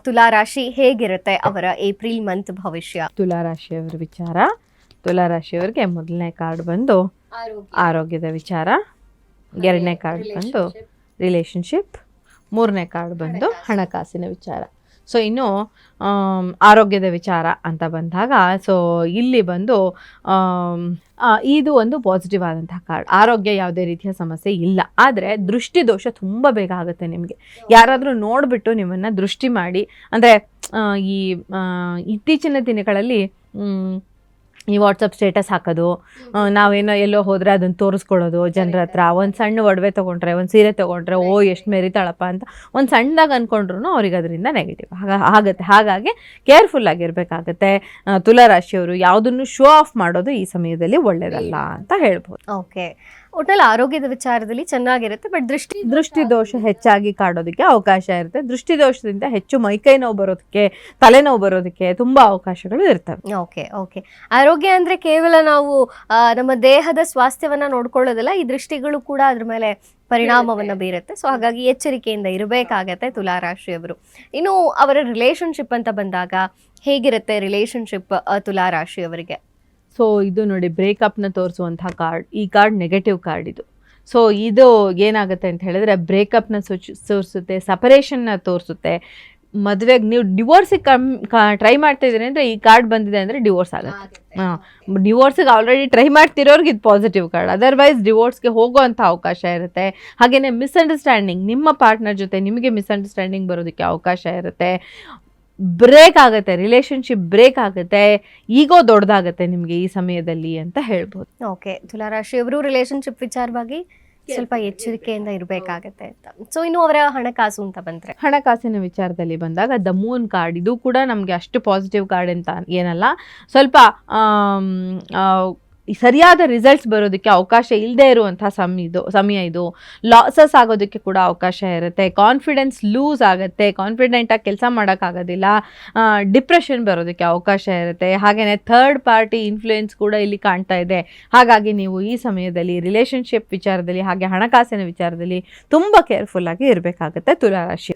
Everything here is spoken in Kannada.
ತುಲಾ ರಾಶಿ ಹೇಗಿರುತ್ತೆ ಅವರ ಏಪ್ರಿಲ್ ಮಂತ್ ಭವಿಷ್ಯ? ತುಲಾ ರಾಶಿಯವರ ವಿಚಾರ. ತುಲಾ ರಾಶಿಯವರಿಗೆ ಮೊದಲನೇ ಕಾರ್ಡ್ ಬಂದು ಆರೋಗ್ಯದ ವಿಚಾರ, ಎರಡನೇ ಕಾರ್ಡ್ ಬಂದು ರಿಲೇಶನ್ಶಿಪ್, ಮೂರನೇ ಕಾರ್ಡ್ ಬಂದು ಹಣಕಾಸಿನ ವಿಚಾರ. ಸೊ ಇನ್ನು ಆರೋಗ್ಯದ ವಿಚಾರ ಅಂತ ಬಂದಾಗ ಸೊ ಇಲ್ಲಿ ಬಂದು ಇದು ಒಂದು ಪಾಸಿಟಿವ್ ಆದಂತಹ ಕಾರ್ಡ್. ಆರೋಗ್ಯ ಯಾವುದೇ ರೀತಿಯ ಸಮಸ್ಯೆ ಇಲ್ಲ, ಆದರೆ ದೃಷ್ಟಿ ದೋಷ ತುಂಬ ಬೇಗ ಆಗುತ್ತೆ ನಿಮಗೆ. ಯಾರಾದರೂ ನೋಡಿಬಿಟ್ಟು ನಿಮ್ಮನ್ನು ದೃಷ್ಟಿ ಮಾಡಿ, ಅಂದರೆ ಈ ಇತ್ತೀಚಿನ ದಿನಗಳಲ್ಲಿ ಈ ವಾಟ್ಸಪ್ ಸ್ಟೇಟಸ್ ಹಾಕೋದು, ನಾವೇನೋ ಎಲ್ಲೋ ಹೋದರೆ ಅದನ್ನು ತೋರಿಸ್ಕೊಳ್ಳೋದು ಜನರ ಹತ್ರ, ಒಂದು ಸಣ್ಣ ಒಡವೆ ತೊಗೊಂಡ್ರೆ, ಒಂದು ಸೀರೆ ತೊಗೊಂಡ್ರೆ ಓ ಎಷ್ಟು ಮೆರಿತಾಳಪ್ಪ ಅಂತ ಒಂದು ಸಣ್ಣದಾಗಿ ಅಂದ್ಕೊಂಡ್ರು ಅವ್ರಿಗೆ ಅದರಿಂದ ನೆಗೆಟಿವ್ ಆಗುತ್ತೆ. ಹಾಗಾಗಿ ಕೇರ್ಫುಲ್ಲಾಗಿರಬೇಕಾಗತ್ತೆ. ತುಲಾ ರಾಶಿಯವರು ಯಾವುದನ್ನು ಶೋ ಆಫ್ ಮಾಡೋದು ಈ ಸಮಯದಲ್ಲಿ ಒಳ್ಳೆಯದಲ್ಲ ಅಂತ ಹೇಳ್ಬೋದು. ಓಕೆ, ಒಟ್ಟಲ್ಲಿ ಆರೋಗ್ಯದ ವಿಚಾರದಲ್ಲಿ ಚೆನ್ನಾಗಿರುತ್ತೆ, ಬಟ್ ದೃಷ್ಟಿ ದೋಷ ಹೆಚ್ಚಾಗಿ ಕಾಡೋದಕ್ಕೆ ಅವಕಾಶ ಇರುತ್ತೆ. ದೃಷ್ಟಿ ದೋಷದಿಂದ ಹೆಚ್ಚು ಮೈಕೈ ನೋವು ಬರೋದಕ್ಕೆ, ತಲೆನೋವು ಬರೋದಕ್ಕೆ ತುಂಬ ಅವಕಾಶಗಳು ಇರ್ತವೆ. ಓಕೆ ಓಕೆ, ಆರೋಗ್ಯ ಅಂದರೆ ಕೇವಲ ನಾವು ನಮ್ಮ ದೇಹದ ಸ್ವಾಸ್ಥ್ಯವನ್ನ ನೋಡ್ಕೊಳ್ಳೋದಲ್ಲ, ಈ ದೃಷ್ಟಿಗಳು ಕೂಡ ಅದ್ರ ಮೇಲೆ ಪರಿಣಾಮವನ್ನು ಬೀರುತ್ತೆ. ಸೊ ಹಾಗಾಗಿ ಎಚ್ಚರಿಕೆಯಿಂದ ಇರಬೇಕಾಗತ್ತೆ ತುಲಾ ರಾಶಿಯವರು. ಇನ್ನು ಅವರ ರಿಲೇಶನ್ಶಿಪ್ ಅಂತ ಬಂದಾಗ ಹೇಗಿರುತ್ತೆ ರಿಲೇಶನ್ಶಿಪ್ ತುಲಾ ರಾಶಿಯವರಿಗೆ? ಸೊ ಇದು ನೋಡಿ, ಬ್ರೇಕಪ್ನ ತೋರಿಸುವಂಥ ಕಾರ್ಡ್. ಈ ಕಾರ್ಡ್ ನೆಗೆಟಿವ್ ಕಾರ್ಡ್ ಇದು. ಸೊ ಇದು ಏನಾಗುತ್ತೆ ಅಂತ ಹೇಳಿದ್ರೆ ಬ್ರೇಕಪ್ನ ತೋರಿಸುತ್ತೆ, ಸಪರೇಷನ್ನ ತೋರಿಸುತ್ತೆ. ಮದುವೆಗೆ ನೀವು ಡಿವೋರ್ಸಿಗೆ ಟ್ರೈ ಮಾಡ್ತಾ ಇದ್ದೀರಿ ಅಂದರೆ ಈ ಕಾರ್ಡ್ ಬಂದಿದೆ ಅಂದರೆ ಡಿವೋರ್ಸ್ ಆಗುತ್ತೆ. ಡಿವೋರ್ಸಿಗೆ ಆಲ್ರೆಡಿ ಟ್ರೈ ಮಾಡ್ತಿರೋರ್ಗೆ ಇದು ಪಾಸಿಟಿವ್ ಕಾರ್ಡ್. ಅದರ್ವೈಸ್ ಡಿವೋರ್ಸ್ಗೆ ಹೋಗೋವಂಥ ಅವಕಾಶ ಇರುತ್ತೆ. ಹಾಗೆಯೇ ಮಿಸ್ಅಂಡರ್ಸ್ಟ್ಯಾಂಡಿಂಗ್, ನಿಮ್ಮ ಪಾರ್ಟ್ನರ್ ಜೊತೆ ನಿಮಗೆ ಮಿಸ್ಅಂಡರ್ಸ್ಟ್ಯಾಂಡಿಂಗ್ ಬರೋದಕ್ಕೆ ಅವಕಾಶ ಇರುತ್ತೆ. ಬ್ರೇಕ್ ಆಗುತ್ತೆ, ರಿಲೇಶನ್ಶಿಪ್ ಬ್ರೇಕ್ ಆಗುತ್ತೆ, ಈಗೋ ದೊಡ್ಡದಾಗುತ್ತೆ ನಿಮಗೆ ಈ ಸಮಯದಲ್ಲಿ ಅಂತ ಹೇಳ್ಬೋದು. ಓಕೆ, ತುಲಾ ರಾಶಿಯವರು ರಿಲೇಶನ್ಶಿಪ್ ವಿಚಾರವಾಗಿ ಸ್ವಲ್ಪ ಎಚ್ಚರಿಕೆಯಿಂದ ಇರಬೇಕಾಗತ್ತೆ ಅಂತ. ಸೊ ಇನ್ನು ಅವರ ಹಣಕಾಸು ಅಂತ ಬಂದ್ರೆ, ಹಣಕಾಸಿನ ವಿಚಾರದಲ್ಲಿ ಬಂದಾಗ ದ ಮೂನ್ ಕಾರ್ಡ್. ಇದು ಕೂಡ ನಮಗೆ ಅಷ್ಟು ಪಾಸಿಟಿವ್ ಕಾರ್ಡ್ ಅಂತ ಏನಲ್ಲ, ಸ್ವಲ್ಪ ಸರಿಯಾದ ರಿಸಲ್ಟ್ಸ್ ಬರೋದಕ್ಕೆ ಅವಕಾಶ ಇಲ್ಲದೆ ಇರುವಂಥ ಸಮಯ ಇದು. ಲಾಸಸ್ ಆಗೋದಕ್ಕೆ ಕೂಡ ಅವಕಾಶ ಇರುತ್ತೆ. ಕಾನ್ಫಿಡೆನ್ಸ್ ಲೂಸ್ ಆಗುತ್ತೆ, ಕಾನ್ಫಿಡೆಂಟಾಗಿ ಕೆಲಸ ಮಾಡೋಕ್ಕಾಗೋದಿಲ್ಲ, ಡಿಪ್ರೆಷನ್ ಬರೋದಕ್ಕೆ ಅವಕಾಶ ಇರುತ್ತೆ. ಹಾಗೆಯೇ ಥರ್ಡ್ ಪಾರ್ಟಿ ಇನ್ಫ್ಲೂಯೆನ್ಸ್ ಕೂಡ ಇಲ್ಲಿ ಕಾಣ್ತಾ ಇದೆ. ಹಾಗಾಗಿ ನೀವು ಈ ಸಮಯದಲ್ಲಿ ರಿಲೇಶನ್ಶಿಪ್ ವಿಚಾರದಲ್ಲಿ ಹಾಗೆ ಹಣಕಾಸಿನ ವಿಚಾರದಲ್ಲಿ ತುಂಬ ಕೇರ್ಫುಲ್ಲಾಗಿ ಇರಬೇಕಾಗುತ್ತೆ ತುಲಾ ರಾಶಿ.